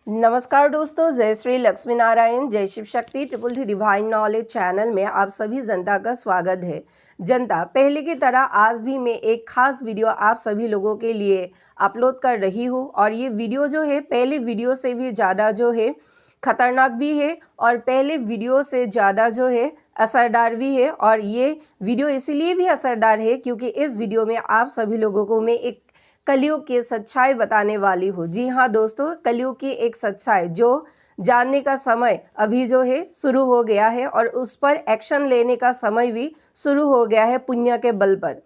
नमस्कार दोस्तों, जय श्री लक्ष्मी नारायण, जय Shiv Shakti triple three divine knowledge channel में आप सभी जनता का स्वागत है। जनता, पहले की तरह आज भी मैं एक खास वीडियो आप सभी लोगों के लिए अपलोड कर रही हूँ और ये वीडियो जो है पहले वीडियो से भी ज़्यादा जो है खतरनाक भी है और पहले वीडियो से ज़्यादा जो है असरदार भी है। और ये वीडियो इसीलिए भी असरदार है क्योंकि इस वीडियो में आप सभी लोगों को मैं एक कलयुग की सच्चाई बताने वाली हूँ। जी हाँ दोस्तों, कलयुग की एक सच्चाई जो जानने का समय अभी जो है शुरू हो गया है और उस पर एक्शन लेने का समय भी शुरू हो गया है पुण्य के बल पर।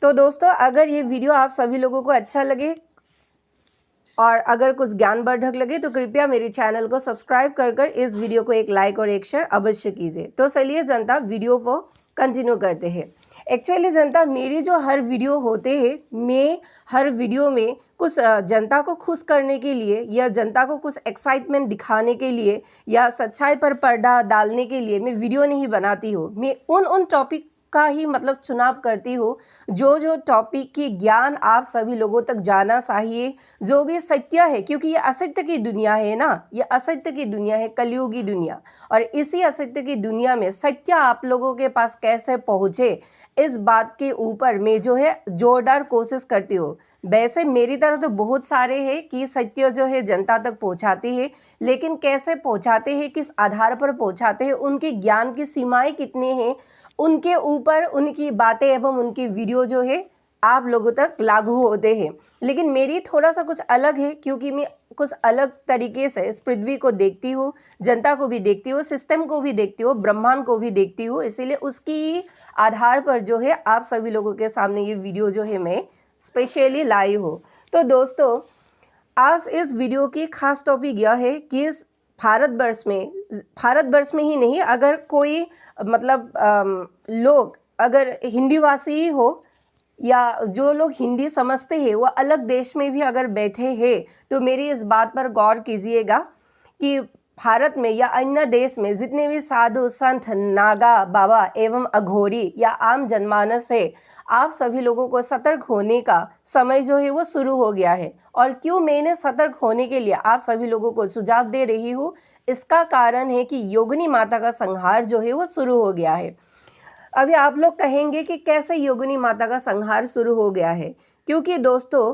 तो दोस्तों, अगर ये वीडियो आप सभी लोगों को अच्छा लगे और अगर कुछ ज्ञानवर्धक लगे तो कृपया मेरे चैनल को सब्सक्राइब कर इस वीडियो को एक लाइक और एक शेयर अवश्य कीजिए। तो चलिए जनता, वीडियो को कंटिन्यू करते हैं। एक्चुअली जनता, मेरी जो हर वीडियो होते हैं, मैं हर वीडियो में कुछ जनता को खुश करने के लिए या जनता को कुछ एक्साइटमेंट दिखाने के लिए या सच्चाई पर पर्दा डालने के लिए मैं वीडियो नहीं बनाती हूँ। मैं उन टॉपिक का ही मतलब चुनाव करती हूँ जो टॉपिक की ज्ञान आप सभी लोगों तक जाना चाहिए, जो भी सत्य है, क्योंकि ये असत्य की दुनिया है ना, ये असत्य की दुनिया है, कलयुगी दुनिया। और इसी असत्य की दुनिया में सत्य आप लोगों के पास कैसे पहुँचे, इस बात के ऊपर मैं जो है जोरदार कोशिश करती हूँ। वैसे मेरी तरह तो बहुत सारे हैं कि सत्य जो है जनता तक पहुँचाते हैं, लेकिन कैसे पहुँचाते हैं, किस आधार पर पहुँचाते हैं, उनके ज्ञान की सीमाएं कितनी हैं, उनके ऊपर उनकी बातें एवं उनकी वीडियो जो है आप लोगों तक लागू होते हैं। लेकिन मेरी थोड़ा सा कुछ अलग है क्योंकि मैं कुछ अलग तरीके से इस पृथ्वी को देखती हूँ, जनता को भी देखती हूँ, सिस्टम को भी देखती हूँ, ब्रह्मांड को भी देखती हूँ। इसीलिए उसकी आधार पर जो है आप सभी लोगों के सामने ये वीडियो जो है मैं स्पेशली लाई हूँ। तो दोस्तों, आज इस वीडियो की खास टॉपिक यह है कि इस भारतवर्ष में ही नहीं, अगर कोई मतलब लोग अगर हिंदी भाषी ही हो या जो लोग हिंदी समझते हैं वो अलग देश में भी अगर बैठे हैं तो मेरी इस बात पर गौर कीजिएगा कि भारत में या अन्य देश में जितने भी साधु संत, नागा बाबा एवं अघोरी या आम जनमानस है, आप सभी लोगों को सतर्क होने का समय जो है वो शुरू हो गया है। और क्यों मैंने सतर्क होने के लिए आप सभी लोगों को सुझाव दे रही हूँ, इसका कारण है कि योगिनी माता का संहार जो है वो शुरू हो गया है। अभी आप लोग कहेंगे कि कैसे योगिनी माता का संहार शुरू हो गया है, क्योंकि दोस्तों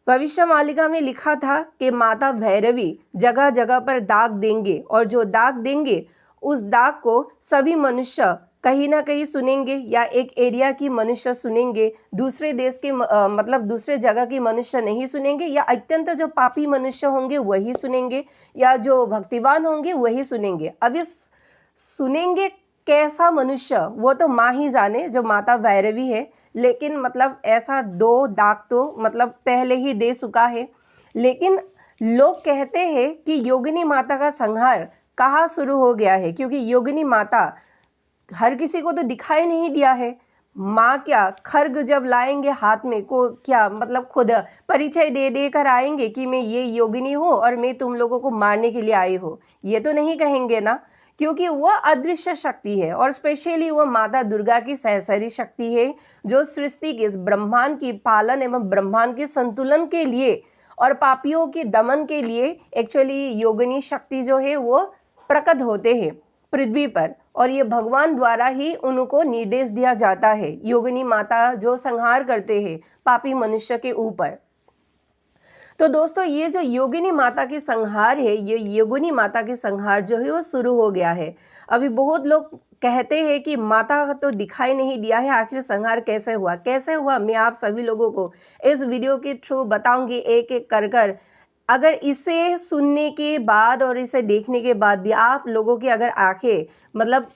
भविष्य मालिका में लिखा था कि माता भैरवी जगह जगह पर दाग देंगे और जो दाग देंगे उस दाग को सभी मनुष्य कहीं ना कहीं सुनेंगे, या एक एरिया की मनुष्य सुनेंगे, दूसरे देश के मतलब दूसरे जगह की मनुष्य नहीं सुनेंगे, या अत्यंत जो पापी मनुष्य होंगे वही सुनेंगे, या जो भक्तिवान होंगे वही सुनेंगे। अब ये सुनेंगे कैसा मनुष्य वो तो माँ ही जाने, जो माता भैरवी है। लेकिन मतलब ऐसा दो दाग तो मतलब पहले ही दे चुका है। लेकिन लोग कहते हैं कि योगिनी माता का संहार कहाँ शुरू हो गया है, क्योंकि योगिनी माता हर किसी को तो दिखाई नहीं दिया है। माँ क्या खर्ग जब लाएंगे हाथ में को क्या मतलब खुद परिचय दे दे कर आएंगे कि मैं ये योगिनी हूँ और मैं तुम लोगों को मारने के लिए आई हूँ, ये तो नहीं कहेंगे ना, क्योंकि वह अदृश्य शक्ति है और स्पेशली वह माता दुर्गा की सहचरी शक्ति है, जो सृष्टि के इस ब्रह्मांड की पालन एवं ब्रह्मांड के संतुलन के लिए और पापियों के दमन के लिए एक्चुअली योगिनी शक्ति जो है वो प्रकट होते हैं पृथ्वी पर, और ये भगवान द्वारा ही उनको निर्देश दिया जाता है। योगिनी माता जो संहार करते हैं पापी मनुष्य के ऊपर। तो दोस्तों, ये जो योगिनी माता की संहार है, ये योगिनी माता की संहार जो है वो शुरू हो गया है। अभी बहुत लोग कहते हैं कि माता का तो दिखाई नहीं दिया है, आखिर संहार कैसे हुआ, कैसे हुआ, मैं आप सभी लोगों को इस वीडियो के थ्रू बताऊंगी एक एक कर। अगर इसे सुनने के बाद और इसे देखने के बाद भी आप लोगों की अगर आंखें मतलब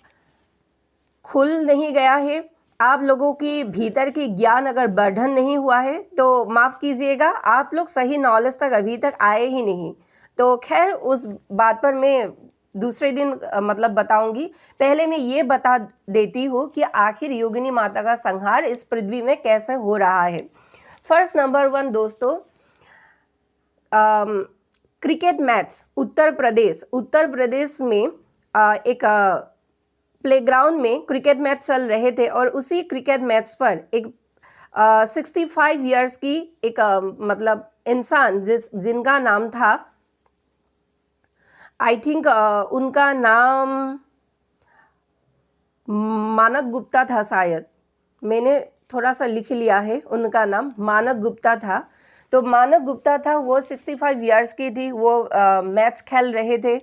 खुल नहीं गया है, आप लोगों की भीतर की ज्ञान अगर वर्धन नहीं हुआ है, तो माफ़ कीजिएगा, आप लोग सही नॉलेज तक अभी तक आए ही नहीं। तो खैर उस बात पर मैं दूसरे दिन मतलब बताऊंगी। पहले मैं ये बता देती हूँ कि आखिर योगिनी माता का संहार इस पृथ्वी में कैसे हो रहा है। फर्स्ट नंबर 1 दोस्तों, क्रिकेट मैच उत्तर प्रदेश में एक प्लेग्राउंड में क्रिकेट मैच चल रहे थे और उसी क्रिकेट मैच पर एक 65 इयर्स की एक मतलब इंसान जिनका नाम था आई थिंक उनका नाम मानक गुप्ता था शायद, मैंने थोड़ा सा लिख लिया है, उनका नाम मानक गुप्ता था। तो मानक गुप्ता था, वो 65 इयर्स की थी, वो मैच खेल रहे थे,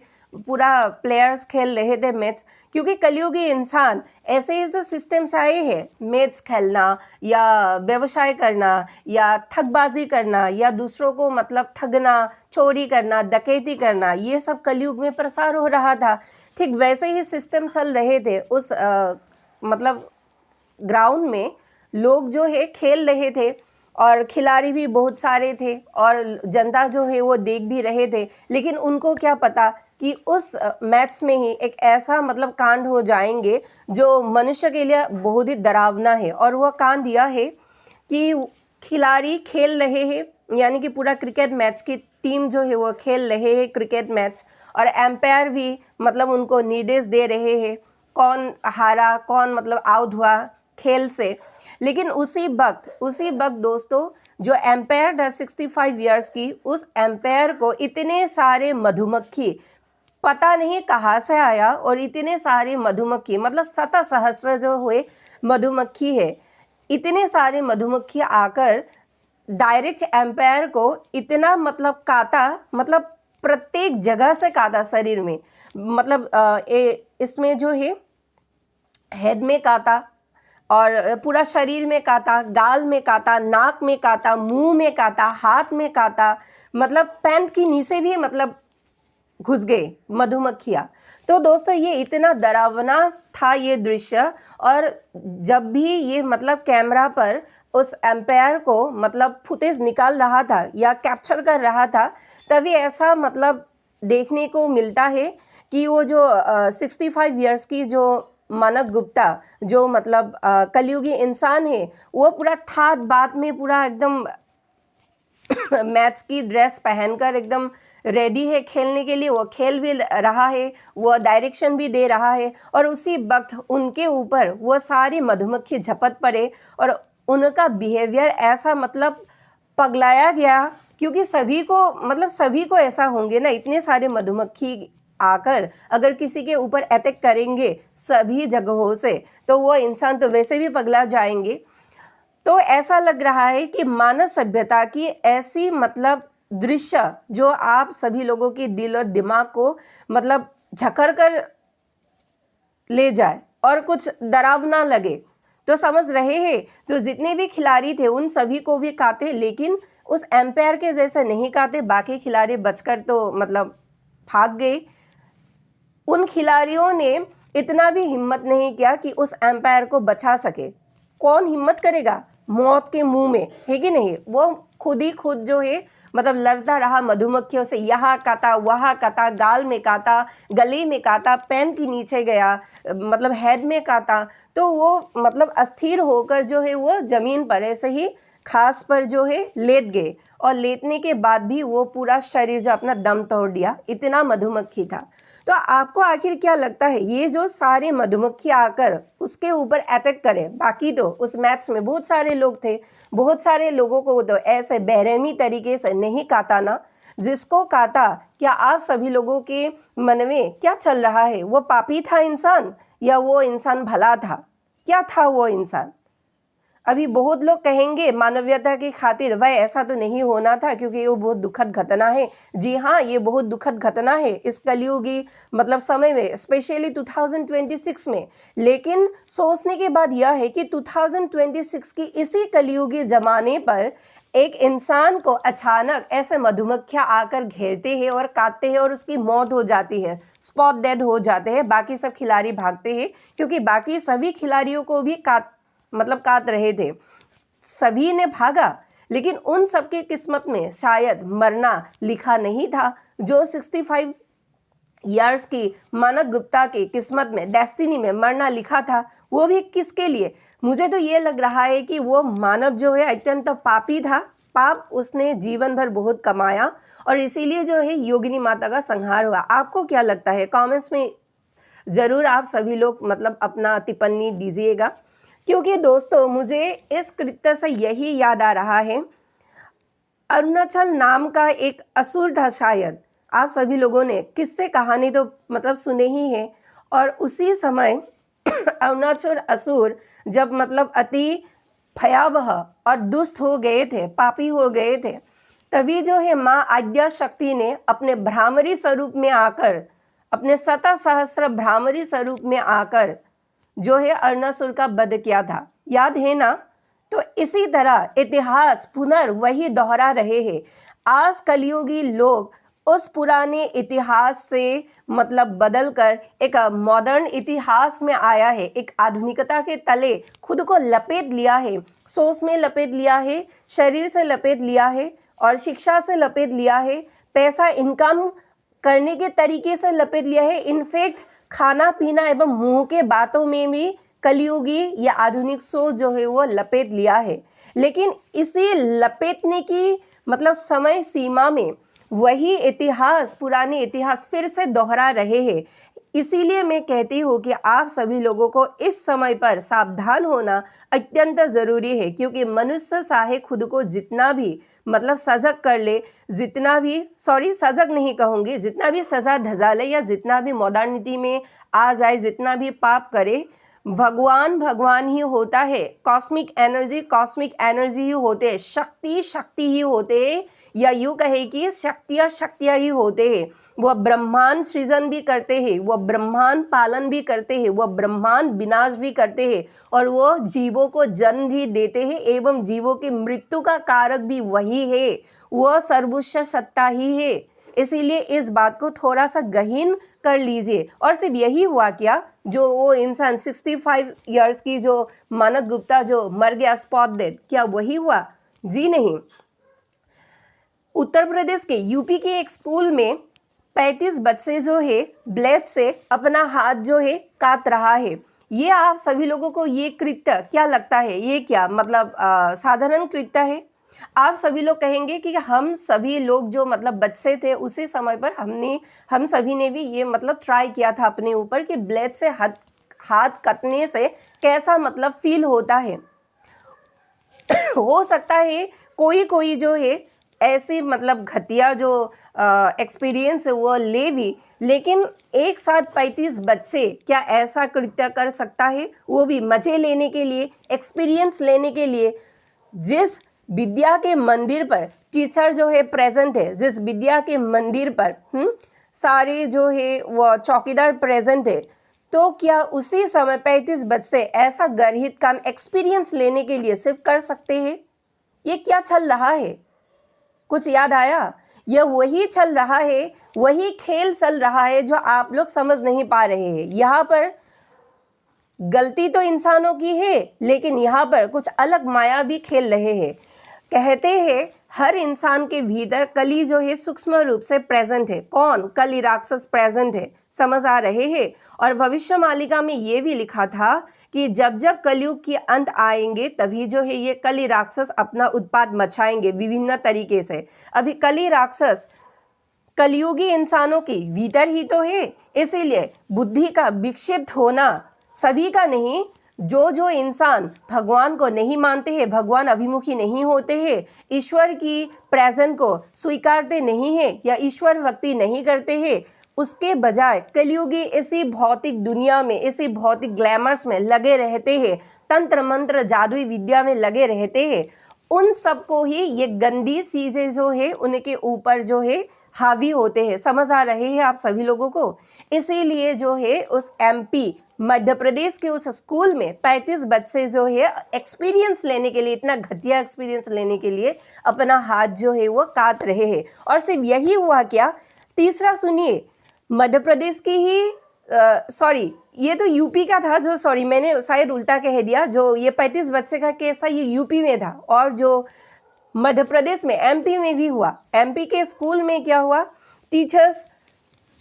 पूरा प्लेयर्स खेल रहे थे मैच, क्योंकि कलयुगी इंसान ऐसे ही जो सिस्टम्स आए हैं, मैच खेलना या व्यवसाय करना या ठगबाजी करना या दूसरों को मतलब ठगना, चोरी करना, डकैती करना, ये सब कलयुग में प्रसार हो रहा था। ठीक वैसे ही सिस्टम चल रहे थे उस मतलब ग्राउंड में, लोग जो है खेल रहे थे और खिलाड़ी भी बहुत सारे थे और जनता जो है वो देख भी रहे थे, लेकिन उनको क्या पता कि उस मैच में ही एक ऐसा मतलब कांड हो जाएंगे जो मनुष्य के लिए बहुत ही डरावना है। और वह कांड यह है कि खिलाड़ी खेल रहे हैं, यानी कि पूरा क्रिकेट मैच की टीम जो है वो खेल रहे हैं क्रिकेट मैच, और एम्पायर भी मतलब उनको निर्देश दे रहे हैं कौन हारा, कौन मतलब आउट हुआ खेल से। लेकिन उसी वक्त दोस्तों, जो एम्पायर था 65 इयर्स की, उस एम्पायर को इतने सारे मधुमक्खी, पता नहीं कहाँ से आया, और इतने सारे मधुमक्खी मतलब 7 सहस्त्र जो हुए मधुमक्खी है, इतने सारे मधुमक्खी आकर डायरेक्ट एम्पायर को इतना मतलब काटा, मतलब प्रत्येक जगह से काटा शरीर में, मतलब इसमें जो है हेड में काटा और पूरा शरीर में काटा, गाल में काटा, नाक में काटा, मुंह में काटा, हाथ में काटा, मतलब पैंट की नीचे भी मतलब घुस गए मधुमक्खियाँ। तो दोस्तों ये इतना डरावना था ये दृश्य, और जब भी ये मतलब कैमरा पर उस एम्पायर को मतलब फुटेज निकाल रहा था या कैप्चर कर रहा था, तभी ऐसा मतलब देखने को मिलता है कि वो जो 65 इयर्स की जो मानक गुप्ता जो मतलब कलयुगी इंसान है, वो पूरा ठाट बात में पूरा एकदम मैच की ड्रेस पहनकर एकदम रेडी है खेलने के लिए, वो खेल भी रहा है, वो डायरेक्शन भी दे रहा है, और उसी वक्त उनके ऊपर वो सारी मधुमक्खी झपट पड़े और उनका बिहेवियर ऐसा मतलब पगलाया गया, क्योंकि सभी को ऐसा होंगे ना, इतने सारे मधुमक्खी आकर अगर किसी के ऊपर अटैक करेंगे सभी जगहों से, तो वो इंसान तो वैसे भी पगला जाएंगे। तो ऐसा लग रहा है कि मानव सभ्यता की ऐसी मतलब दृश्य जो आप सभी लोगों के दिल और दिमाग को मतलब झकर कर ले जाए और कुछ डरावना लगे, तो समझ रहे हैं। तो जितने भी खिलाड़ी थे उन सभी को भी काटे, लेकिन उस एम्पायर के जैसे नहीं काटे। बाकी खिलाड़ी बचकर तो मतलब भाग गए। उन खिलाड़ियों ने इतना भी हिम्मत नहीं किया कि उस एम्पायर को बचा सके। कौन हिम्मत करेगा मौत के मुंह में, है कि नहीं। वो खुद जो है मतलब लड़ता रहा मधुमक्खियों से, यहाँ काटा, वहाँ काटा, गाल में काटा, गले में काटा, पैन के नीचे गया, मतलब हेड में काटा। तो वो मतलब अस्थिर होकर जो है वो जमीन पर ऐसे ही घास पर जो है लेट गए, और लेटने के बाद भी वो पूरा शरीर जो अपना दम तोड़ दिया, इतना मधुमक्खी था। तो आपको आखिर क्या लगता है, ये जो सारे मधुमक्खी आकर उसके ऊपर अटैक करें, बाकी तो उस मैच में बहुत सारे लोग थे, बहुत सारे लोगों को तो ऐसे बेरहमी तरीके से नहीं काटा ना। जिसको काटा, क्या आप सभी लोगों के मन में क्या चल रहा है, वो पापी था इंसान या वो इंसान भला था, क्या था वो इंसान। अभी बहुत लोग कहेंगे मानवीयता की खातिर, वह ऐसा तो नहीं होना था क्योंकि वो बहुत दुखद घटना है। जी हाँ, ये बहुत दुखद घटना है इस कलयुगी मतलब समय में, स्पेशली 2026 में। लेकिन सोचने के बाद यह है कि 2026 की इसी कलयुगी जमाने पर एक इंसान को अचानक ऐसे मधुमक्खियां आकर घेरते हैं और काटते हैं और उसकी मौत हो जाती है, स्पॉट डेड हो जाते हैं। बाकी सब खिलाड़ी भागते हैं क्योंकि बाकी सभी खिलाड़ियों को भी काट रहे थे। सभी ने भागा, लेकिन उन सबकी किस्मत में शायद मरना लिखा नहीं था। जो 65 इयर्स की मानक गुप्ता की किस्मत में, डेस्टिनी में मरना लिखा था, वो भी किसके लिए। मुझे तो ये लग रहा है कि वो मानव जो है अत्यंत पापी था। पाप उसने जीवन भर बहुत कमाया और इसीलिए जो है योगिनी माता का संहार हुआ। आपको क्या लगता है, कमेंट्स में ज़रूर आप सभी लोग मतलब अपना टिप्पणी दीजिएगा। क्योंकि दोस्तों मुझे इस कृत्य से यही याद आ रहा है, अरुणाचल नाम का एक असुर था शायद, आप सभी लोगों ने किस्से कहानी तो मतलब सुने ही हैं। और उसी समय अरुणाचल असुर जब मतलब अति भयावह और दुष्ट हो गए थे, पापी हो गए थे, तभी जो है माँ आद्या शक्ति ने अपने भ्रामरी स्वरूप में आकर, अपने शत सहस्त्र भ्रामरी स्वरूप में आकर जो है अरुणासुर का वध किया था। याद है ना? तो इसी तरह इतिहास वही दोहरा रहे हैं। आज कलयुगी लोग उस पुराने इतिहास से मतलब बदलकर एक मॉडर्न इतिहास में आया है, एक आधुनिकता के तले खुद को लपेट लिया है, सोच में लपेट लिया है, शरीर से लपेट लिया है और शिक्षा से लपेट लिया है, पैसा इनकम करने के तरीके से लपेट लिया है। इनफैक्ट खाना पीना एवं मुंह के बातों में भी कलयुगी या आधुनिक सोच जो है वो लपेट लिया है। लेकिन इसी लपेटने की मतलब समय सीमा में वही इतिहास, पुराने इतिहास फिर से दोहरा रहे हैं। इसीलिए मैं कहती हूँ कि आप सभी लोगों को इस समय पर सावधान होना अत्यंत ज़रूरी है, क्योंकि मनुष्य चाहे खुद को जितना भी मतलब सजग कर ले, जितना भी सजग नहीं कहूँगी, जितना भी सजा धजा ले या जितना भी मॉडर्निटी में आ जाए, जितना भी पाप करे, भगवान ही होता है। कॉस्मिक एनर्जी ही होते हैं, शक्ति ही होते हैं, या यूँ कहे कि शक्तियाँ ही होते हैं। वह ब्रह्मांड सृजन भी करते हैं, वह ब्रह्मांड पालन भी करते हैं, वह ब्रह्मांड विनाश भी करते हैं, और वह जीवों को जन्म भी देते हैं एवं जीवों की मृत्यु का कारक भी वही है। वह सर्वोच्च सत्ता ही है। इसीलिए इस बात को थोड़ा सा गहीन कर लीजिए। और सिर्फ यही हुआ क्या, जो वो इंसान 65 इयर्स की जो मानद गुप्ता जो मर गया स्पॉट डेथ, क्या वही हुआ? जी नहीं। उत्तर प्रदेश के यूपी के एक स्कूल में 35 बच्चे जो है ब्लेड से अपना हाथ जो है काट रहा है। ये आप सभी लोगों को ये कृत्य क्या लगता है? ये क्या मतलब साधारण कृत्य है? आप सभी लोग कहेंगे कि हम सभी लोग जो मतलब बच्चे थे उसी समय पर हम सभी ने भी ये मतलब ट्राई किया था अपने ऊपर कि ब्लेड से हाथ कटने से कैसा मतलब फील होता है। हो सकता है कोई जो है ऐसी मतलब घटिया जो एक्सपीरियंस है वो ले भी, लेकिन एक साथ 35 बच्चे क्या ऐसा कृत्य कर सकता है? वो भी मजे लेने के लिए, एक्सपीरियंस लेने के लिए। जिस विद्या के मंदिर पर टीचर जो है प्रेजेंट है, जिस विद्या के मंदिर पर सारे जो है वो चौकीदार प्रेजेंट है, तो क्या उसी समय 35 बच्चे ऐसा गर्हित काम एक्सपीरियंस लेने के लिए सिर्फ कर सकते हैं? ये क्या चल रहा है? कुछ याद आया? यह वही चल रहा है, वही खेल चल रहा है जो आप लोग समझ नहीं पा रहे हैं। यहाँ पर गलती तो इंसानों की है, लेकिन यहाँ पर कुछ अलग माया भी खेल रहे हैं। कहते हैं हर इंसान के भीतर कली जो है सूक्ष्म रूप से प्रेजेंट है। कौन? कली राक्षस प्रेजेंट है। समझ आ रहे हैं? और भविष्य मालिका में ये भी लिखा था कि जब जब कलयुग के अंत आएंगे तभी जो है ये कली राक्षस अपना उत्पात मचाएंगे विभिन्न तरीके से। अभी कली राक्षस कलयुगी इंसानों की भीतर ही तो है। इसीलिए बुद्धि का विक्षिप्त होना सभी का नहीं, जो इंसान भगवान को नहीं मानते हैं, भगवान अभिमुखी नहीं होते हैं, ईश्वर की प्रेजेंस को स्वीकारते नहीं है या ईश्वर भक्ति नहीं करते हैं, उसके बजाय कलयुगी इसी भौतिक दुनिया में, इसी भौतिक ग्लैमर्स में लगे रहते हैं, तंत्र मंत्र जादुई विद्या में लगे रहते हैं, उन सबको ही ये गंदी चीजें जो है उनके ऊपर जो है हावी होते हैं। समझ आ रहे हैं आप सभी लोगों को? इसीलिए जो है उस एमपी मध्य प्रदेश के उस स्कूल में 35 बच्चे जो है एक्सपीरियंस लेने के लिए, इतना घटिया एक्सपीरियंस लेने के लिए अपना हाथ जो है वो काट रहे हैं। और सिर्फ यही हुआ क्या, तीसरा सुनिए, मध्य प्रदेश की ही ये तो यूपी का था, जो मैंने शायद उल्टा कह दिया, जो ये 35 बच्चे का केस था ये यूपी में था, और जो मध्य प्रदेश में एमपी में भी हुआ। एमपी के स्कूल में क्या हुआ, टीचर्स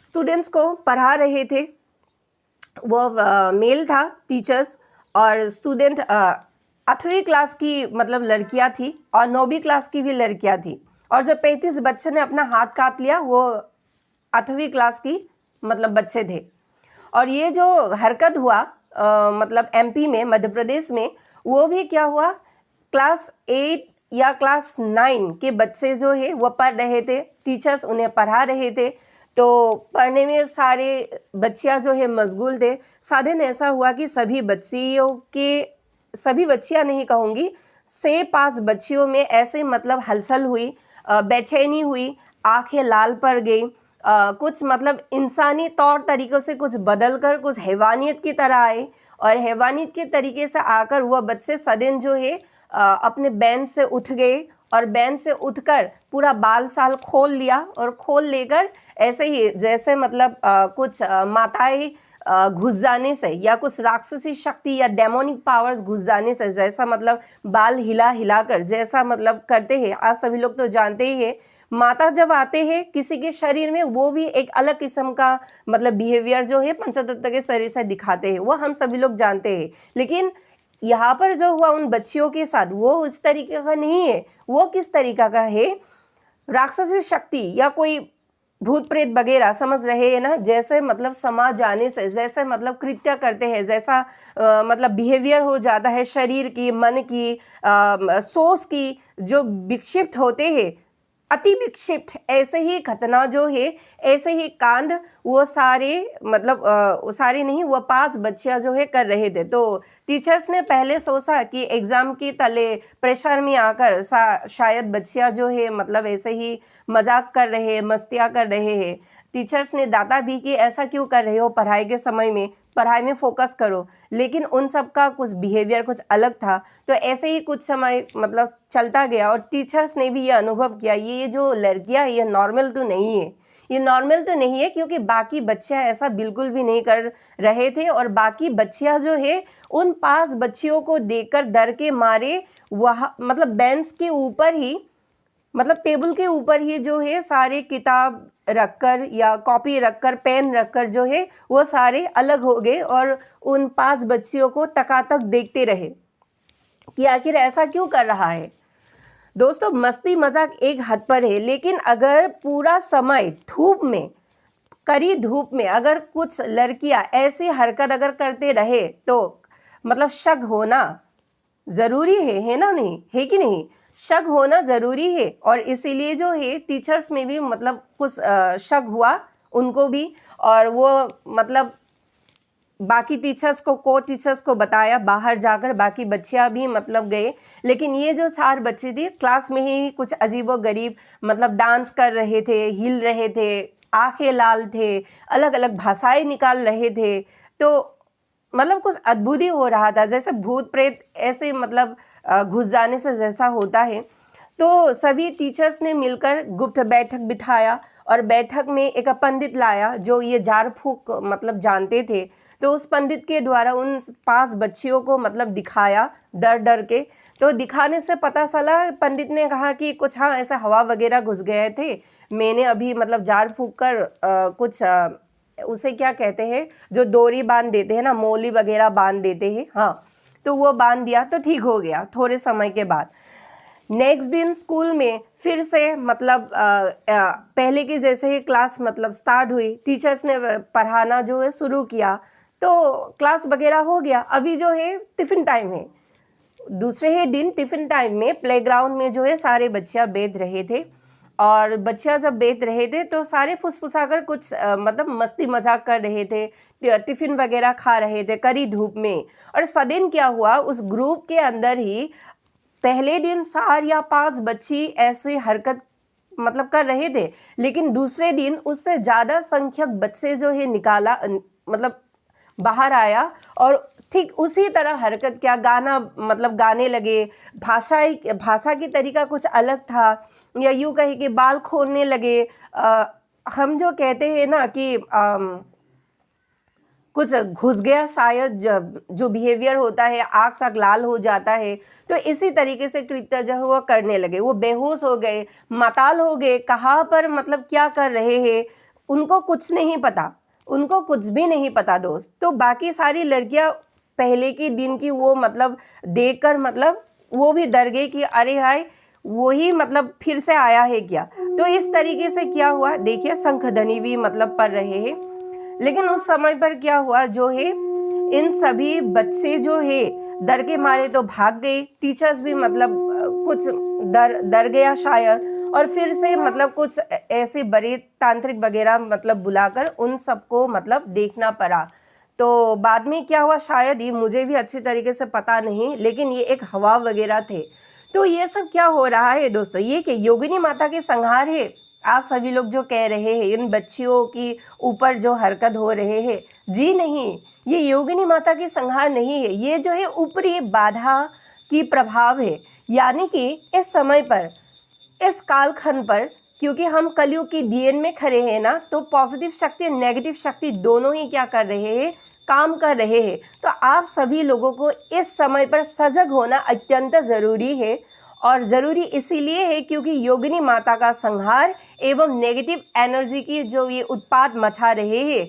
स्टूडेंट्स को पढ़ा रहे थे, वो मेल था टीचर्स, और स्टूडेंट 8वीं क्लास की मतलब लड़कियां थी और 9वीं क्लास की भी लड़कियां थी, और जो 35 बच्चे ने अपना हाथ काट लिया वो 8वीं क्लास की मतलब बच्चे थे। और ये जो हरकत हुआ मतलब एमपी में, मध्य प्रदेश में, वो भी क्या हुआ, क्लास 8 या क्लास 9 के बच्चे जो है वो पढ़ रहे थे, टीचर्स उन्हें पढ़ा रहे थे, तो पढ़ने में सारे बच्चियां जो है मशगूल थे। सडन ऐसा हुआ कि सभी बच्चियां नहीं कहूँगी, से 5 बच्चियों में ऐसे मतलब हलचल हुई, बेचैनी हुई, आंखें लाल पड़ गई, कुछ मतलब इंसानी तौर तरीक़ों से कुछ बदल कर कुछ हैवानियत की तरह आए, और हैवानियत के तरीके से आकर वह बच्चे सडन जो है अपने बेंच से उठ गए, और बेंच से उठकर पूरा बाल साल खोल लिया, और खोल लेकर ऐसे ही जैसे मतलब कुछ माताएं घुस जाने से या कुछ राक्षसी शक्ति या डेमोनिक पावर्स घुस जाने से, जैसा मतलब बाल हिला हिलाकर जैसा मतलब करते हैं, आप सभी लोग तो जानते ही हैं, माता जब आते हैं किसी के शरीर में, वो भी एक अलग किस्म का मतलब बिहेवियर जो है पंचतत्व के शरीर से दिखाते हैं, वो हम सभी लोग जानते हैं। लेकिन यहाँ पर जो हुआ उन बच्चियों के साथ, वो उस तरीके का नहीं है। वो किस तरीका का है? राक्षसी शक्ति या कोई भूत प्रेत वगैरह, समझ रहे हैं ना, जैसे मतलब समाज जाने से, जैसे मतलब कृत्य करते हैं, जैसा मतलब बिहेवियर हो जाता है शरीर की, मन की, सोच की, जो विक्षिप्त होते हैं, अति विक्षिप्त, ऐसे ही घटना जो है, ऐसे ही कांड वो सारे मतलब वो सारे नहीं, वो 5 बच्चियां जो है कर रहे थे। तो टीचर्स ने पहले सोचा कि एग्ज़ाम के तले प्रेशर में आकर शायद बच्चियां जो है मतलब ऐसे ही मजाक कर रहे हैं, मस्तियाँ कर रहे हैं। टीचर्स ने डांटा भी कि ऐसा क्यों कर रहे हो, पढ़ाई के समय में पढ़ाई में फोकस करो। लेकिन उन सब का कुछ बिहेवियर कुछ अलग था। तो ऐसे ही कुछ समय मतलब चलता गया, और टीचर्स ने भी ये अनुभव किया, ये जो लड़कियां ये नॉर्मल तो नहीं है, ये नॉर्मल तो नहीं है, क्योंकि बाकी बच्चियां ऐसा बिल्कुल भी नहीं कर रहे थे। और बाकी बच्चियां जो है उन 5 बच्चियों को देखकर डर के मारे वहाँ मतलब बेंच के ऊपर ही, मतलब टेबल के ऊपर ही जो है सारे किताब रखकर या कॉपी रखकर, पेन रखकर जो है वो सारे अलग हो गए, और उन 5 बच्चियों को तकातक देखते रहे कि आखिर ऐसा क्यों कर रहा है। दोस्तों, मस्ती मजाक एक हद पर है, लेकिन अगर पूरा समय धूप में, कड़ी धूप में अगर कुछ लड़कियां ऐसी हरकत अगर करते रहे, तो मतलब शक होना ज़रूरी है ना, नहीं है कि नहीं? शक होना ज़रूरी है, और इसीलिए जो है टीचर्स में भी मतलब कुछ शक हुआ उनको भी, और वो मतलब बाकी टीचर्स को, को टीचर्स को बताया बाहर जाकर, बाकी बच्चियां भी मतलब गए। लेकिन ये जो 4 बच्चे थे क्लास में ही कुछ अजीबो-गरीब मतलब डांस कर रहे थे, हिल रहे थे, आंखें लाल थे, अलग अलग भाषाएं निकाल रहे थे। तो मतलब कुछ अद्भुत ही हो रहा था, जैसे भूत प्रेत ऐसे मतलब घुस जाने से जैसा होता है। तो सभी टीचर्स ने मिलकर गुप्त बैठक बिठाया, और बैठक में एक पंडित लाया जो ये झाड़ फूक मतलब जानते थे। तो उस पंडित के द्वारा उन 5 बच्चियों को मतलब दिखाया डर डर के। तो दिखाने से पता चला, पंडित ने कहा कि कुछ हाँ ऐसा हवा वगैरह घुस गए थे, मैंने अभी मतलब झाड़ फूक कर कुछ उसे क्या कहते हैं, जो डोरी बांध देते हैं ना, मौली वगैरह बांध देते हैं, हाँ, तो वो बांध दिया तो ठीक हो गया थोड़े समय के बाद। नेक्स्ट दिन स्कूल में फिर से मतलब पहले की जैसे ही क्लास मतलब स्टार्ट हुई, टीचर्स ने पढ़ाना जो है शुरू किया, तो क्लास वगैरह हो गया। अभी जो है टिफ़िन टाइम है। दूसरे ही दिन टिफ़िन टाइम में प्लेग्राउंड में जो है सारे बच्चियाँ बैठ रहे थे, और बच्चियाँ जब बैठ रहे थे तो सारे फुसफुसाकर कुछ मतलब मस्ती मजाक कर रहे थे, टिफ़िन वगैरह खा रहे थे कड़ी धूप में। और सडन क्या हुआ, उस ग्रुप के अंदर ही पहले दिन 4 या 5 बच्ची ऐसे हरकत मतलब कर रहे थे, लेकिन दूसरे दिन उससे ज़्यादा संख्यक बच्चे जो है निकाला मतलब बाहर आया, और ठीक उसी तरह हरकत क्या, गाना मतलब गाने लगे। भाषा की तरीका कुछ अलग था, या यूँ कहे कि बाल खोलने लगे। हम जो कहते हैं ना कि कुछ घुस गया शायद, जब जो बिहेवियर होता है, आँख साक लाल हो जाता है, तो इसी तरीके से कृत्य जो है वो करने लगे। वो बेहोश हो गए, माताल हो गए, कहाँ पर मतलब क्या कर रहे हैं उनको कुछ नहीं पता, उनको कुछ भी नहीं पता दोस्त। तो बाकी सारी लड़कियां पहले के दिन की वो मतलब देखकर मतलब वो भी डर गई कि अरे हाय, वही मतलब फिर से आया है क्या। तो इस तरीके से क्या हुआ, देखिए शंखध्वनि भी मतलब पढ़ रहे हैं। लेकिन उस समय पर क्या हुआ जो है, इन सभी बच्चे जो है डर के मारे तो भाग गए। टीचर्स भी मतलब कुछ डर गया शायद, और फिर से मतलब कुछ ऐसे बड़े तांत्रिक वगैरह मतलब बुलाकर उन सबको मतलब देखना पड़ा। तो बाद में क्या हुआ शायद, ये मुझे भी अच्छी तरीके से पता नहीं, लेकिन ये एक हवा वगैरह थे। तो ये सब क्या हो रहा है दोस्तों, ये कि योगिनी माता के संहार है। आप सभी लोग जो कह रहे हैं इन बच्चियों की ऊपर जो हरकत हो रहे हैं, जी नहीं, ये योगिनी माता की संहार नहीं है, ये जो है ऊपरी बाधा की प्रभाव है। यानी कि इस समय पर, इस कालखंड पर, क्योंकि हम कलयुग की डीएन में खड़े हैं ना, तो पॉजिटिव शक्ति और नेगेटिव शक्ति दोनों ही क्या कर रहे हैं, काम कर रहे हैं। तो आप सभी लोगों को इस समय पर सजग होना अत्यंत ज़रूरी है, और ज़रूरी इसीलिए है क्योंकि योगिनी माता का संहार एवं नेगेटिव एनर्जी की जो ये उत्पात मचा रहे हैं,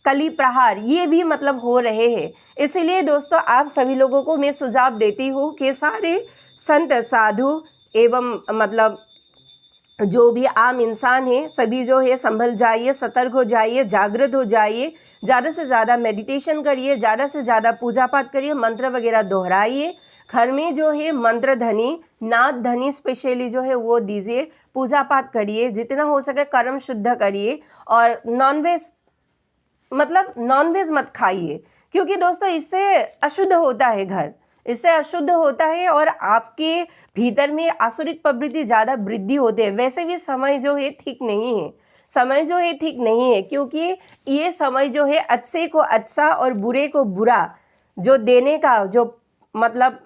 कली प्रहार, ये भी मतलब हो रहे हैं। इसीलिए दोस्तों आप सभी लोगों को मैं सुझाव देती हूँ कि सारे संत साधु एवं मतलब जो भी आम इंसान है, सभी जो है संभल जाइए, सतर्क हो जाइए, जागृत हो जाइए, ज़्यादा से ज़्यादा मेडिटेशन करिए, ज़्यादा से ज़्यादा पूजा पाठ करिए, मंत्र वगैरह दोहराइए। घर में जो है मंत्र ध्वनि, नाद ध्वनि स्पेशली जो है वो दीजिए, पूजा पाठ करिए, जितना हो सके कर्म शुद्ध करिए, और नॉनवेज मत खाइए, क्योंकि दोस्तों इससे अशुद्ध होता है घर, इससे अशुद्ध होता है और आपके भीतर में आसुरिक प्रवृत्ति ज़्यादा वृद्धि होती है। वैसे भी समय जो है ठीक नहीं है, समय जो है ठीक नहीं है, क्योंकि ये समय जो है अच्छे को अच्छा और बुरे को बुरा जो देने का जो मतलब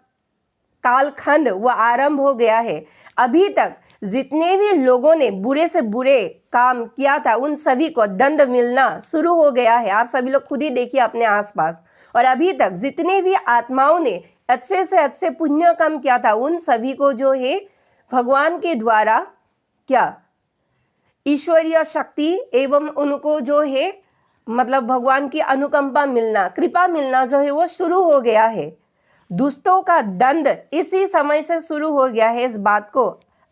कालखंड वो आरंभ हो गया है। अभी तक जितने भी लोगों ने बुरे से बुरे काम किया था उन सभी को दंड मिलना शुरू हो गया है। आप सभी लोग खुद ही देखिए अपने आसपास। और अभी तक जितने भी आत्माओं ने अच्छे से अच्छे पुण्य काम किया था उन सभी को जो है भगवान के द्वारा क्या ईश्वरीय शक्ति एवं उनको जो है मतलब भगवान की अनुकंपा मिलना, कृपा मिलना जो है वो शुरू हो गया है। दुष्टों का दंड इसी समय से शुरू हो गया है। इस बात को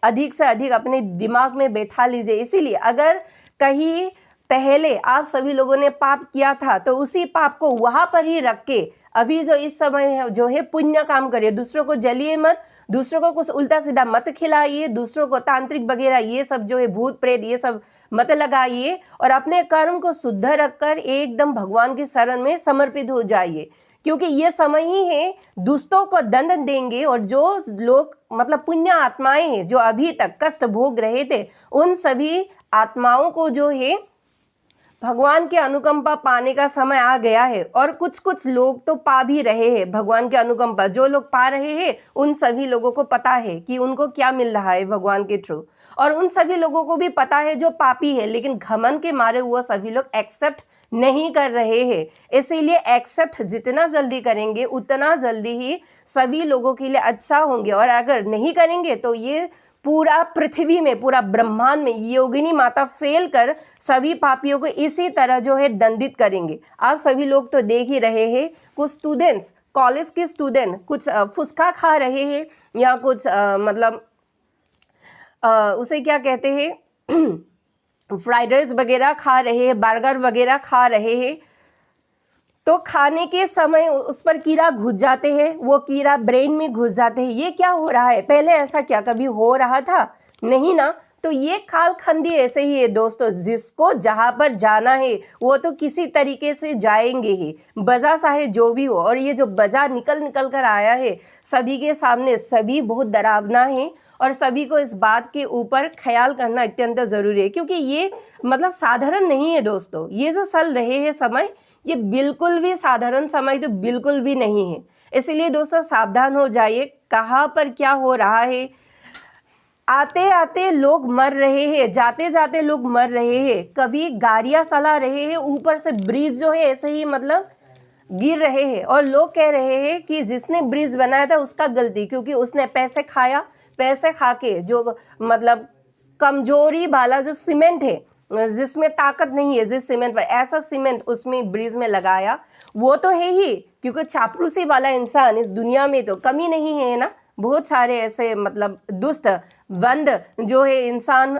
अधिक से अधिक अपने दिमाग में बैठा लीजिए। इसीलिए अगर कहीं पहले आप सभी लोगों ने पाप किया था तो उसी पाप को वहां पर ही रख के अभी जो इस समय जो है पुण्य काम करिए। दूसरों को जलिए मत, दूसरों को कुछ उल्टा सीधा मत खिलाइए, दूसरों को तांत्रिक वगैरह ये सब जो है भूत प्रेत ये सब मत लगाइए, और अपने कर्म को शुद्ध रखकर एकदम भगवान की शरण में समर्पित हो जाइए, क्योंकि ये समय ही है दुष्टों को दंड देंगे। और जो लोग मतलब पुण्य आत्माएं हैं जो अभी तक कष्ट भोग रहे थे उन सभी आत्माओं को जो है भगवान की अनुकंपा पाने का समय आ गया है। और कुछ कुछ लोग तो पा भी रहे हैं भगवान की अनुकंपा। जो लोग पा रहे हैं उन सभी लोगों को पता है कि उनको क्या मिल रहा है भगवान के थ्रू, और उन सभी लोगों को भी पता है जो पापी है, लेकिन घमंड के मारे वो सभी लोग एक्सेप्ट नहीं कर रहे हैं। इसीलिए एक्सेप्ट जितना जल्दी करेंगे उतना जल्दी ही सभी लोगों के लिए अच्छा होंगे, और अगर नहीं करेंगे तो ये पूरा पृथ्वी में, पूरा ब्रह्मांड में योगिनी माता फेल कर सभी पापियों को इसी तरह जो है दंडित करेंगे। आप सभी लोग तो देख ही रहे हैं, कुछ स्टूडेंट्स, कॉलेज के स्टूडेंट कुछ फुसका खा रहे हैं या कुछ उसे क्या कहते हैं फ्राइड राइस वगैरह खा रहे हैं, बर्गर वगैरह खा रहे हैं। तो खाने के समय उस पर कीड़ा घुस जाते हैं, वो कीड़ा ब्रेन में घुस जाते हैं। ये क्या हो रहा है? पहले ऐसा क्या कभी हो रहा था? नहीं ना। तो ये कालखंडी ऐसे ही है दोस्तों, जिसको जहां पर जाना है वो तो किसी तरीके से जाएंगे ही, बजा चाहे जो भी हो। और ये जो बजा निकल कर आया है सभी के सामने, सभी बहुत डरावना है, और सभी को इस बात के ऊपर ख्याल करना अत्यंत ज़रूरी है, क्योंकि ये मतलब साधारण नहीं है दोस्तों। ये जो चल रहे हैं समय, ये बिल्कुल भी साधारण समय तो बिल्कुल भी नहीं है। इसलिए दोस्तों सावधान हो जाइए, कहाँ पर क्या हो रहा है। आते आते लोग मर रहे हैं, जाते जाते लोग मर रहे हैं, कभी गाड़ियाँ चला रहे हैं, ऊपर से ब्रिज जो है ऐसे ही मतलब गिर रहे हैं, और लोग कह रहे हैं कि जिसने ब्रिज बनाया था उसका गलती, क्योंकि उसने पैसे खाया, पैसे खा के जो मतलब कमजोरी वाला जो सीमेंट है, जिसमें ताकत नहीं है, जिस सीमेंट पर, ऐसा सीमेंट उसमें ब्रिज में लगाया। वो तो है ही, क्योंकि चापलूसी वाला इंसान इस दुनिया में तो कमी नहीं है ना। बहुत सारे ऐसे मतलब दुष्ट बंद जो है इंसान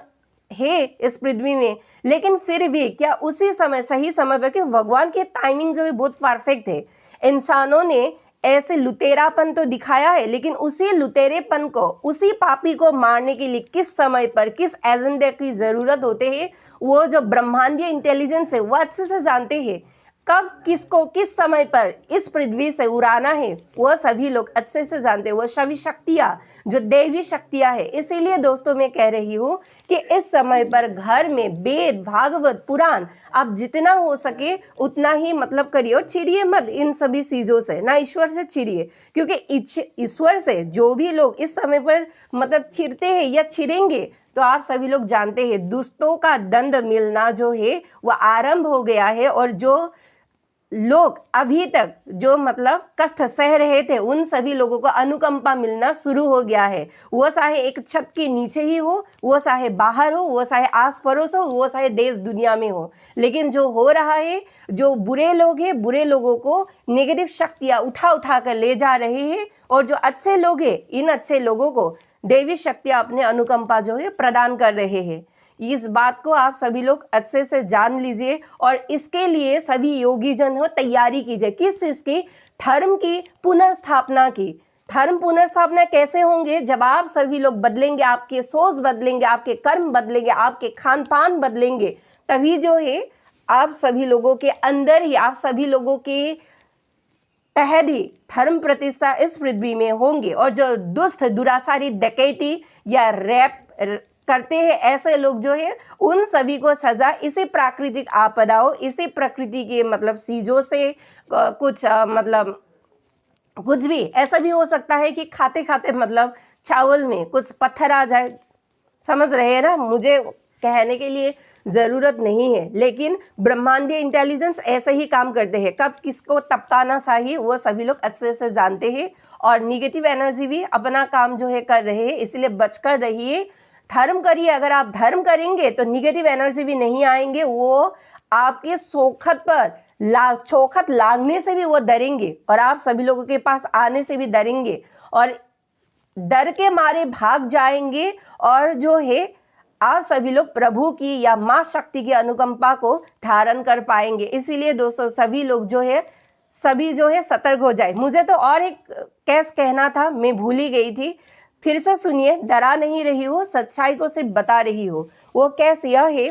है इस पृथ्वी में, लेकिन फिर भी क्या उसी समय सही समय पर, कि भगवान की टाइमिंग जो है बहुत परफेक्ट है। इंसानों ने ऐसे लुतेरापन तो दिखाया है, लेकिन उसी लुतेरेपन को, उसी पापी को मारने के लिए किस समय पर किस एजेंडे की ज़रूरत होते है, वो जो ब्रह्मांडीय इंटेलिजेंस है वो अच्छे से जानते हैं। कब किसको किस समय पर इस पृथ्वी से उड़ाना है वो सभी लोग अच्छे से जानते हैं। वो सभी शक्तियाँ जो दैवी शक्तियाँ है। इसीलिए दोस्तों मैं कह रही हूँ कि इस समय पर घर में वेद, भागवत, पुराण आप जितना हो सके उतना ही मतलब करिए, और चिड़िए मत इन सभी चीज़ों से, ना ईश्वर से चिड़िए, क्योंकि ईश्वर से जो भी लोग इस समय पर मतलब चिढ़ते हैं या चिढ़ेंगे, तो आप सभी लोग जानते हैं दुष्टों का दंड मिलना जो है वो आरंभ हो गया है। और जो लोग अभी तक जो मतलब कष्ट सह रहे थे उन सभी लोगों को अनुकंपा मिलना शुरू हो गया है। वो चाहे एक छत के नीचे ही हो, वो चाहे बाहर हो, वो चाहे आस पड़ोस हो, वो चाहे देश दुनिया में हो, लेकिन जो हो रहा है, जो बुरे लोग हैं, बुरे लोगों को नेगेटिव शक्तियाँ उठा उठा कर ले जा रहे हैं, और जो अच्छे लोग हैं इन अच्छे लोगों को दैवी शक्तियाँ अपने अनुकंपा जो है प्रदान कर रहे हैं। इस बात को आप सभी लोग अच्छे से जान लीजिए, और इसके लिए सभी योगी जन हो तैयारी कीजिए। किस चीज़ की? धर्म की पुनर्स्थापना की। धर्म पुनर्स्थापना कैसे होंगे? जब आप सभी लोग बदलेंगे, आपके सोच बदलेंगे, आपके कर्म बदलेंगे, आपके खान पान बदलेंगे, तभी जो है आप सभी लोगों के अंदर ही, आप सभी लोगों के तहत ही धर्म प्रतिष्ठा इस पृथ्वी में होंगे। और जो दुष्ट, दुराचारी, डकैती या रैप करते हैं ऐसे लोग जो है उन सभी को सजा इसी प्राकृतिक आपदाओं, इसी प्रकृति के मतलब चीज़ों से कुछ मतलब कुछ भी ऐसा भी हो सकता है कि खाते खाते मतलब चावल में कुछ पत्थर आ जाए। समझ रहे हैं ना? मुझे कहने के लिए ज़रूरत नहीं है, लेकिन ब्रह्मांडीय इंटेलिजेंस ऐसे ही काम करते हैं। कब किसको टपकाना चाहिए वो सभी लोग अच्छे से जानते हैं। और निगेटिव एनर्जी भी अपना काम जो है कर रहे हैं, इसलिए बचकर रहिए, धर्म करिए। अगर आप धर्म करेंगे तो निगेटिव एनर्जी भी नहीं आएंगे, वो आपके चौखट पर चौखट लागने से भी वो डरेंगे, और आप सभी लोगों के पास आने से भी डरेंगे, और डर के मारे भाग जाएंगे। और जो है आप सभी लोग प्रभु की या माँ शक्ति की अनुकंपा को धारण कर पाएंगे। इसीलिए दोस्तों सभी लोग जो है सतर्क हो जाए। मुझे तो और एक केस कहना था, मैं भूल ही गई थी, फिर से सुनिए। डरा नहीं रही हो, सच्चाई को सिर्फ बता रही हो। वो केस यह है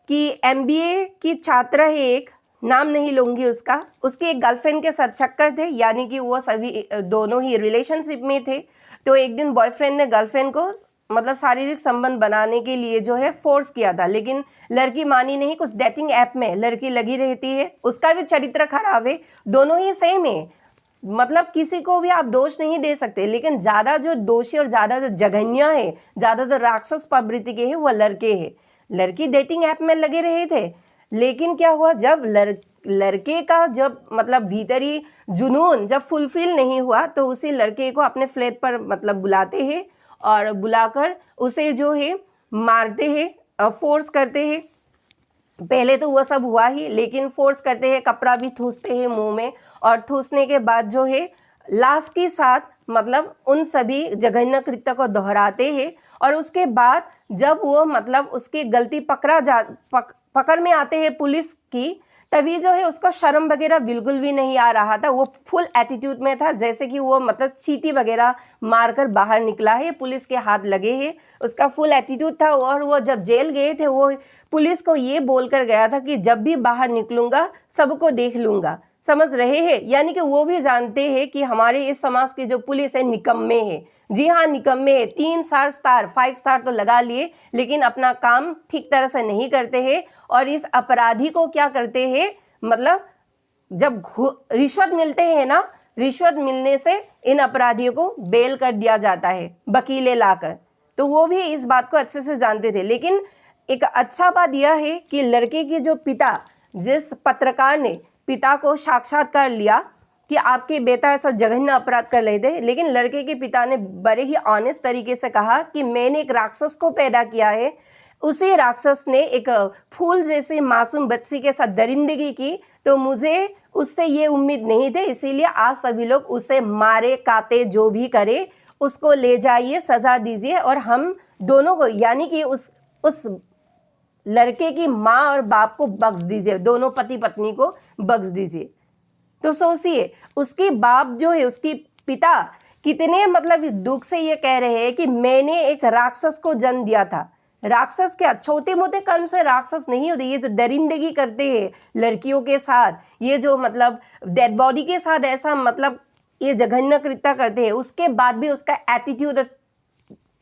कि MBA की छात्रा है एक, नाम नहीं लूँगी उसका, उसके एक गर्लफ्रेंड के साथ चक्कर थे, यानी कि वो सभी दोनों ही रिलेशनशिप में थे। तो एक दिन बॉयफ्रेंड ने गर्लफ्रेंड को मतलब शारीरिक संबंध बनाने के लिए जो है फोर्स किया था, लेकिन लड़की मानी नहीं। कुछ डेटिंग ऐप में लड़की लगी रहती है, उसका भी चरित्र खराब है, दोनों ही सेम है। मतलब किसी को भी आप दोष नहीं दे सकते, लेकिन ज़्यादा जो दोषी और ज़्यादा जो जघन्य है, ज़्यादा जो राक्षस प्रवृत्ति के हैं वो लड़के हैं। लड़की डेटिंग ऐप में लगे रहे थे, लेकिन क्या हुआ, जब लड़के का जब मतलब भीतरी जुनून जब फुलफिल नहीं हुआ, तो उसी लड़के को अपने फ्लैट पर मतलब बुलाते हैं, और बुलाकर उसे जो है मारते हैं, फोर्स करते हैं। पहले तो वो सब हुआ ही, लेकिन फोर्स करते हैं, कपड़ा भी ठूसते हैं मुंह में, और ठूसने के बाद जो है लाश के साथ मतलब उन सभी जघन्य कृत्य को दोहराते हैं। और उसके बाद जब वो मतलब उसकी गलती पकड़ में आते हैं पुलिस की, तभी जो है उसको शर्म वगैरह बिल्कुल भी नहीं आ रहा था। वो फुल एटीट्यूड में था, जैसे कि वो मतलब चींटी वगैरह मारकर बाहर निकला है, पुलिस के हाथ लगे हैं, उसका फुल एटीट्यूड था। और वो जब जेल गए थे, वो पुलिस को ये बोलकर गया था कि जब भी बाहर निकलूंगा सबको देख लूंगा। समझ रहे हैं? यानी कि वो भी जानते हैं कि हमारे इस समाज की जो पुलिस है निकम्मे है। जी हाँ, निकम्मे है। 3 स्टार 5 स्टार तो लगा लिए, लेकिन अपना काम ठीक तरह से नहीं करते हैं। और इस अपराधी को क्या करते हैं, मतलब जब रिश्वत मिलते हैं ना, रिश्वत मिलने से इन अपराधियों को बेल कर दिया जाता है वकीले लाकर। तो वो भी इस बात को अच्छे से जानते थे। लेकिन एक अच्छा बात यह है कि लड़के के जो पिता, जिस पत्रकार ने पिता को साक्षात्कार लिया कि आपके बेटा ऐसा जघन्य अपराध कर रहे थे, लेकिन लड़के के पिता ने बड़े ही ऑनेस्ट तरीके से कहा कि मैंने एक राक्षस को पैदा किया है, उसी राक्षस ने एक फूल जैसे मासूम बच्ची के साथ दरिंदगी की, तो मुझे उससे ये उम्मीद नहीं थी। इसीलिए आप सभी लोग उसे मारे, काटे, जो भी करे उसको ले जाइए, सजा दीजिए, और हम दोनों को यानी कि उस लड़के की माँ और बाप को बख्श दीजिए, दोनों पति पत्नी को बख्श दीजिए। तो सोचिए उसके बाप जो है, उसकी पिता कितने मतलब दुख से ये कह रहे हैं कि मैंने एक राक्षस को जन्म दिया था। राक्षस क्या, छोटे मोटे कर्म से राक्षस नहीं होते। ये जो दरिंदगी करते हैं लड़कियों के साथ, ये जो मतलब डेड बॉडी के साथ ऐसा मतलब ये जघन्य कृत्य करते हैं, उसके बाद भी उसका एटीट्यूड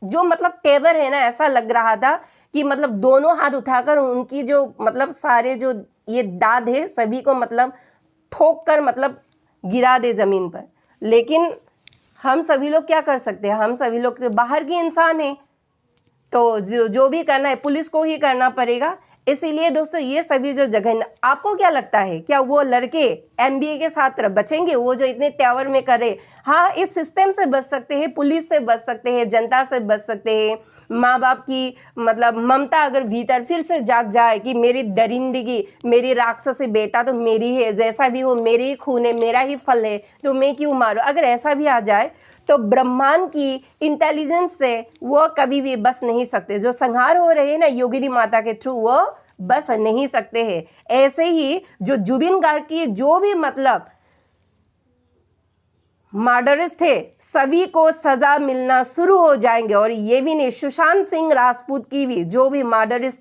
जो मतलब तेवर है ना, ऐसा लग रहा था कि मतलब दोनों हाथ उठाकर उनकी जो मतलब सारे जो ये दाद है सभी को मतलब ठोक कर मतलब गिरा दे जमीन पर। लेकिन हम सभी लोग क्या कर सकते हैं, हम सभी लोग तो बाहर के इंसान हैं, तो जो भी करना है पुलिस को ही करना पड़ेगा। इसीलिए दोस्तों ये सभी जो जघन्य, आपको क्या लगता है क्या वो लड़के एमबीए के साथ बचेंगे, वो जो इतने त्यावर में करे? हाँ, इस सिस्टम से बच सकते हैं, पुलिस से बच सकते हैं, जनता से बच सकते हैं। माँ बाप की मतलब ममता अगर भीतर फिर से जाग जाए कि मेरी दरिंदगी, मेरी राक्षसी बेटा तो मेरी है, जैसा भी हो मेरे ही खून है, मेरा ही फल है, तो मैं क्यों मारूं, अगर ऐसा भी आ जाए तो ब्रह्मांड की इंटेलिजेंस से वो कभी भी बच नहीं सकते। जो संहार हो रहे हैं ना योगिनी माता के थ्रू, वो बच नहीं सकते हैं। ऐसे ही जो जुबिन गार्ग की जो भी मतलब मर्डरर्स थे सभी को सजा मिलना शुरू हो जाएंगे। और ये भी नहीं, सुशांत सिंह राजपूत की भी जो भी मर्डरर्स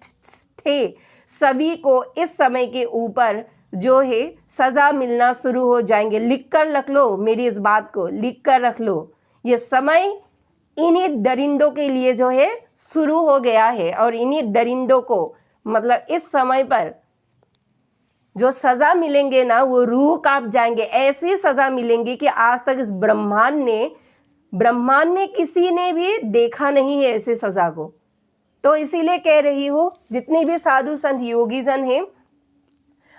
थे सभी को इस समय के ऊपर जो है सजा मिलना शुरू हो जाएंगे। लिख कर रख लो, मेरी इस बात को लिख कर रख लो। ये समय इन्हीं दरिंदों के लिए जो है शुरू हो गया है, और इन्हीं दरिंदों को मतलब इस समय पर जो सजा मिलेंगे ना, वो रूह कांप जाएंगे। ऐसी सजा मिलेंगी कि आज तक इस ब्रह्मांड में किसी ने भी देखा नहीं है ऐसी सजा को। तो इसीलिए कह रही हूं, जितने भी साधु संत योगी जन हैं,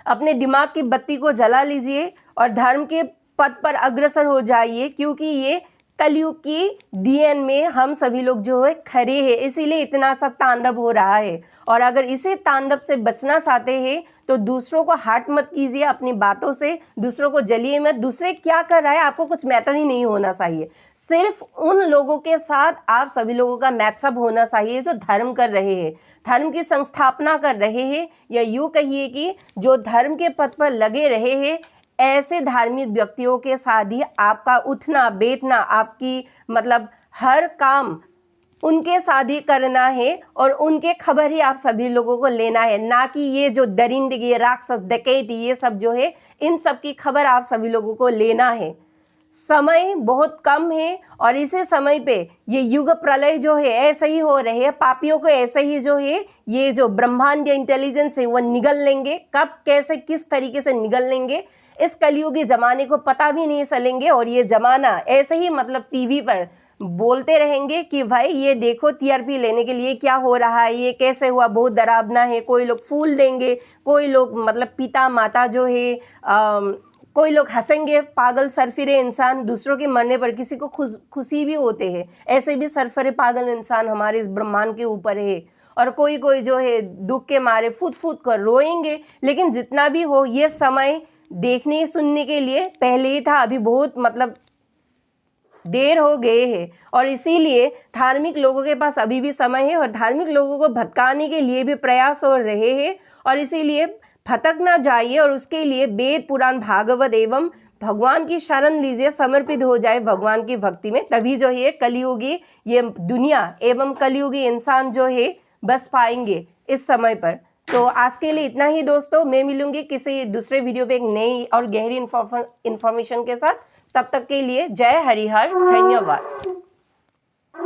अपने दिमाग की बत्ती को जला लीजिए और धर्म के पथ पर अग्रसर हो जाइए, क्योंकि ये कलयुग की डीएन में हम सभी लोग जो है खरे हैं, इसीलिए इतना सब तांडव हो रहा है। और अगर इसे तांडव से बचना चाहते हैं तो दूसरों को हर्ट मत कीजिए अपनी बातों से, दूसरों को जलिए मत। दूसरे क्या कर रहा है आपको कुछ मैटर ही नहीं होना चाहिए, सिर्फ उन लोगों के साथ आप सभी लोगों का मैचअप होना चाहिए जो धर्म कर रहे हैं, धर्म की संस्थापना कर रहे हैं, या यूँ कहिए कि जो धर्म के पथ पर लगे रहे हैं। ऐसे धार्मिक व्यक्तियों के साथ ही आपका उठना बैठना, आपकी मतलब हर काम उनके साथ ही करना है, और उनके खबर ही आप सभी लोगों को लेना है, ना कि ये जो दरिंदगी, राक्षस, डकैती, ये सब जो है इन सब की खबर आप सभी लोगों को लेना है। समय बहुत कम है, और इसी समय पे ये युग प्रलय जो है ऐसे ही हो रहे हैं। पापियों को ऐसे ही जो है ये जो ब्रह्मांडीय इंटेलिजेंस है वो निगल लेंगे। कब, कैसे, किस तरीके से निगल लेंगे इस कलयुगी जमाने को पता भी नहीं चलेंगे। और ये जमाना ऐसे ही मतलब टीवी पर बोलते रहेंगे कि भाई ये देखो टीआरपी लेने के लिए क्या हो रहा है, ये कैसे हुआ, बहुत डरावना है। कोई लोग फूल देंगे, कोई लोग मतलब पिता माता जो है कोई लोग हंसेंगे, पागल सरफिरे इंसान दूसरों के मरने पर किसी को खुशी भी होते हैं। ऐसे भी सरफरे पागल इंसान हमारे इस ब्रह्मांड के ऊपर है, और कोई कोई जो है दुख के मारे फूट फूट कर रोएंगे। लेकिन जितना भी हो, ये समय देखने सुनने के लिए पहले ही था, अभी बहुत मतलब देर हो गए है। और इसीलिए धार्मिक लोगों के पास अभी भी समय है, और धार्मिक लोगों को भटकाने के लिए भी प्रयास हो रहे हैं। और इसीलिए भटक ना जाइए, और उसके लिए वेद पुराण भागवत एवं भगवान की शरण लीजिए, समर्पित हो जाए भगवान की भक्ति में। तभी जो है कलयुगी ये दुनिया एवं कलयुगी इंसान जो है बस पाएंगे इस समय पर। तो आज के लिए इतना ही दोस्तों, मैं मिलूंगी किसी दूसरे वीडियो पे एक नई और गहरी इंफॉर्मेशन के साथ। तब तक के लिए जय हरिहर, धन्यवाद।